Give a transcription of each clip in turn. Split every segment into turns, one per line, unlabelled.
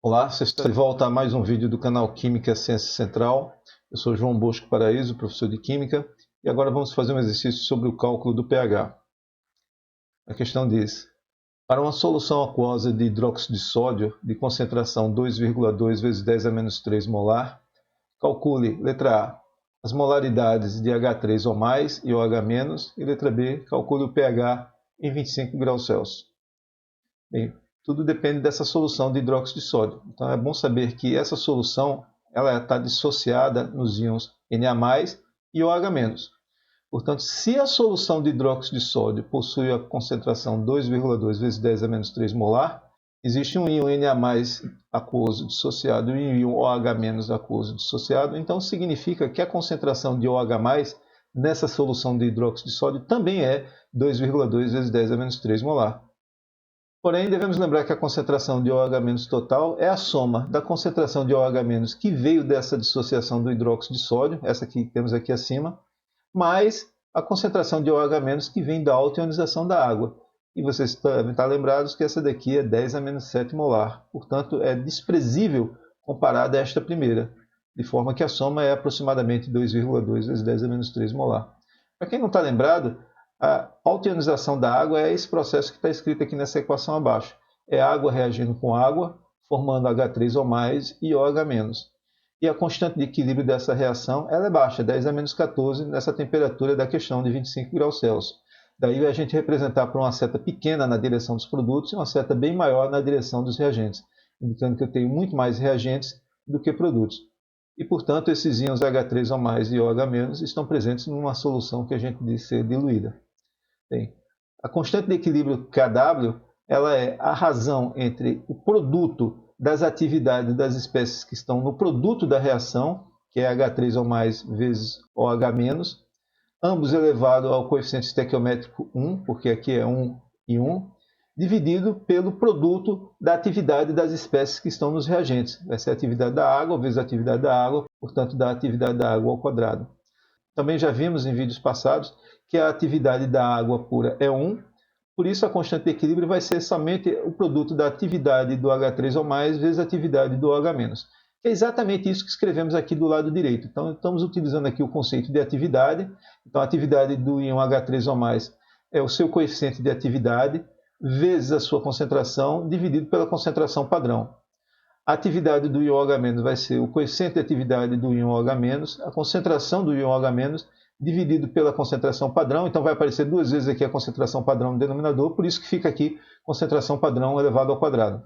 Olá, você está de volta a mais um vídeo do canal Química Ciência Central. Eu sou João Bosco Paraíso, professor de Química, e agora vamos fazer um exercício sobre o cálculo do pH. A questão diz: para uma solução aquosa de hidróxido de sódio de concentração 2,2 vezes 10 a menos 3 molar, calcule, letra A, as molaridades de H3 ou mais e OH-, e letra B, calcule o pH em 25 graus Celsius. Bem, tudo depende dessa solução de hidróxido de sódio. Então é bom saber que essa solução ela está dissociada nos íons Na+, e OH-. Portanto, se a solução de hidróxido de sódio possui a concentração 2,2 vezes 10 a menos 3 molar, existe um íon Na+ aquoso dissociado e um íon OH- aquoso dissociado, então significa que a concentração de OH+ nessa solução de hidróxido de sódio também é 2,2 vezes 10 a menos 3 molar. Porém, devemos lembrar que a concentração de OH- total é a soma da concentração de OH- que veio dessa dissociação do hidróxido de sódio, essa que temos aqui acima, mais a concentração de OH- que vem da autoionização da água. E vocês devem estar lembrados que essa daqui é 10 a menos 7 molar, portanto é desprezível comparada a esta primeira, de forma que a soma é aproximadamente 2,2 vezes 10 a menos 3 molar. Para quem não está lembrado, a autoionização da água é esse processo que está escrito aqui nessa equação abaixo. É água reagindo com água, formando H3 ou mais e OH-. E a constante de equilíbrio dessa reação ela é baixa, 10 a menos 14, nessa temperatura da questão de 25 graus Celsius. Daí a gente representar por uma seta pequena na direção dos produtos e uma seta bem maior na direção dos reagentes, indicando que eu tenho muito mais reagentes do que produtos. E, portanto, esses íons H3 ou mais e OH- estão presentes numa solução que a gente diz ser diluída. Bem, a constante de equilíbrio Kw ela é a razão entre o produto das atividades das espécies que estão no produto da reação, que é H3 ou mais vezes OH-, ambos elevado ao coeficiente estequiométrico 1, porque aqui é 1 e 1, dividido pelo produto da atividade das espécies que estão nos reagentes. Vai ser a atividade da água vezes a atividade da água, portanto, da atividade da água ao quadrado. Também já vimos em vídeos passados que a atividade da água pura é 1, por isso a constante de equilíbrio vai ser somente o produto da atividade do H3 ou mais vezes a atividade do OH-. É exatamente isso que escrevemos aqui do lado direito. Então, estamos utilizando aqui o conceito de atividade. Então, a atividade do íon H3 ou mais é o seu coeficiente de atividade vezes a sua concentração dividido pela concentração padrão. A atividade do íon OH- vai ser o coeficiente de atividade do íon OH-, a concentração do íon OH- dividido pela concentração padrão. Então vai aparecer duas vezes aqui a concentração padrão no denominador, por isso que fica aqui concentração padrão elevado ao quadrado.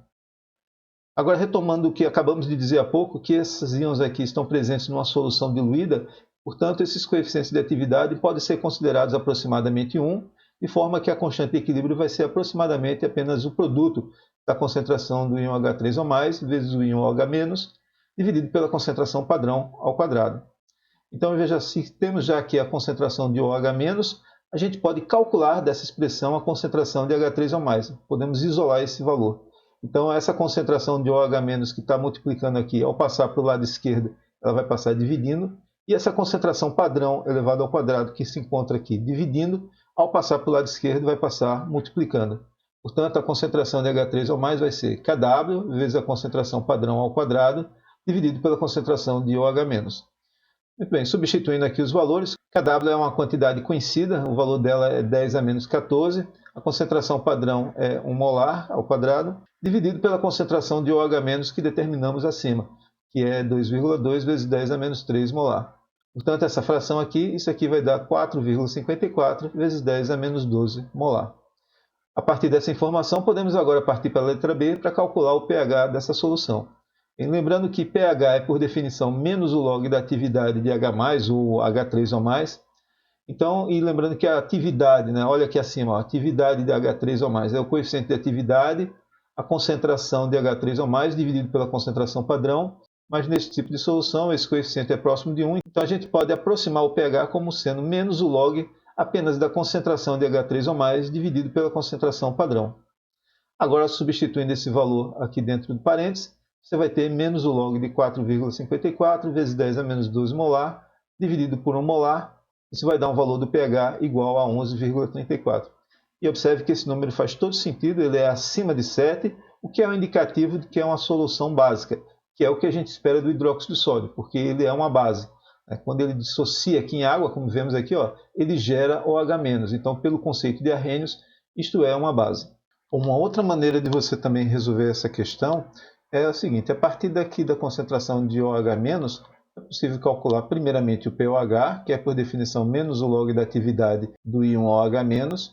Agora, retomando o que acabamos de dizer há pouco, que esses íons aqui estão presentes numa solução diluída, portanto, esses coeficientes de atividade podem ser considerados aproximadamente 1, de forma que a constante de equilíbrio vai ser aproximadamente apenas o produto da concentração do íon H3 ou mais vezes o íon OH-, dividido pela concentração padrão ao quadrado. Então, veja, se temos já aqui a concentração de OH-, a gente pode calcular dessa expressão a concentração de H3 ou mais. Podemos isolar esse valor. Então, essa concentração de OH- que está multiplicando aqui, ao passar para o lado esquerdo, ela vai passar dividindo. E essa concentração padrão elevado ao quadrado, que se encontra aqui dividindo, ao passar para o lado esquerdo, vai passar multiplicando. Portanto, a concentração de H3 ou mais vai ser Kw vezes a concentração padrão ao quadrado, dividido pela concentração de OH-. Muito bem, substituindo aqui os valores, Kw é uma quantidade conhecida, o valor dela é 10 a menos 14, a concentração padrão é 1 molar ao quadrado, dividido pela concentração de OH- que determinamos acima, que é 2,2 vezes 10 a menos 3 molar. Portanto, essa fração aqui, isso aqui vai dar 4,54 vezes 10 a menos 12 molar. A partir dessa informação, podemos agora partir para a letra B para calcular o pH dessa solução. E lembrando que pH é, por definição, menos o log da atividade de H+, ou H3 ou mais. Então, e lembrando que a atividade, né, olha aqui acima, a atividade de H3 ou mais é o coeficiente de atividade, a concentração de H3 ou mais dividido pela concentração padrão, mas nesse tipo de solução esse coeficiente é próximo de 1, então a gente pode aproximar o pH como sendo menos o log apenas da concentração de H3 ou mais dividido pela concentração padrão. Agora, substituindo esse valor aqui dentro do parênteses, você vai ter menos o log de 4,54 vezes 10 a menos 12 molar, dividido por 1 molar. Isso vai dar um valor do pH igual a 11,34. E observe que esse número faz todo sentido, ele é acima de 7, o que é um indicativo de que é uma solução básica, que é o que a gente espera do hidróxido de sódio, porque ele é uma base. Quando ele dissocia aqui em água, como vemos aqui, ó, ele gera OH-. Então, pelo conceito de Arrhenius, isto é uma base. Uma outra maneira de você também resolver essa questão é a seguinte: a partir daqui da concentração de OH-, é possível calcular primeiramente o pOH, que é por definição menos o log da atividade do íon OH-,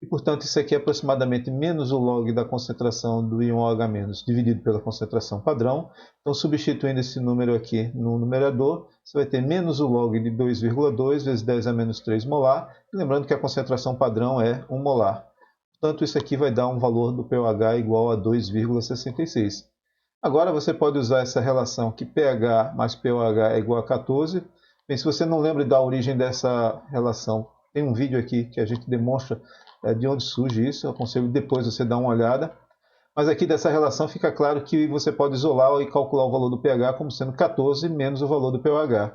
e portanto isso aqui é aproximadamente menos o log da concentração do íon OH- dividido pela concentração padrão. Então, substituindo esse número aqui no numerador, você vai ter menos o log de 2,2 vezes 10 a menos 3 molar, lembrando que a concentração padrão é 1 molar. Portanto, isso aqui vai dar um valor do pOH igual a 2,66. Agora você pode usar essa relação que pH mais pOH é igual a 14. Bem, se você não lembra da origem dessa relação, tem um vídeo aqui que a gente demonstra de onde surge isso. Eu aconselho depois você dar uma olhada. Mas aqui dessa relação fica claro que você pode isolar e calcular o valor do pH como sendo 14 menos o valor do pOH.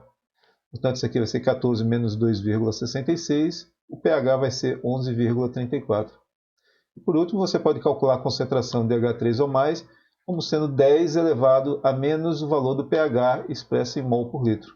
Portanto, isso aqui vai ser 14 menos 2,66. O pH vai ser 11,34. E por último, você pode calcular a concentração de H3 ou mais como sendo 10 elevado a menos o valor do pH expresso em mol por litro.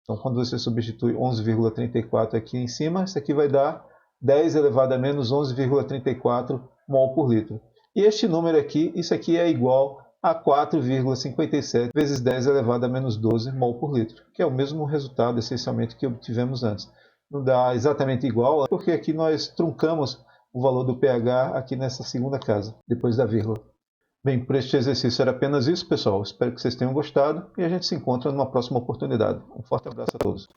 Então, quando você substitui 11,34 aqui em cima, isso aqui vai dar 10 elevado a menos 11,34 mol por litro. E este número aqui, isso aqui é igual a 4,57 vezes 10 elevado a menos 12 mol por litro, que é o mesmo resultado, essencialmente, que obtivemos antes. Não dá exatamente igual, porque aqui nós truncamos o valor do pH aqui nessa segunda casa, depois da vírgula. Bem, por este exercício era apenas isso, pessoal. Espero que vocês tenham gostado e a gente se encontra numa próxima oportunidade. Um forte abraço a todos.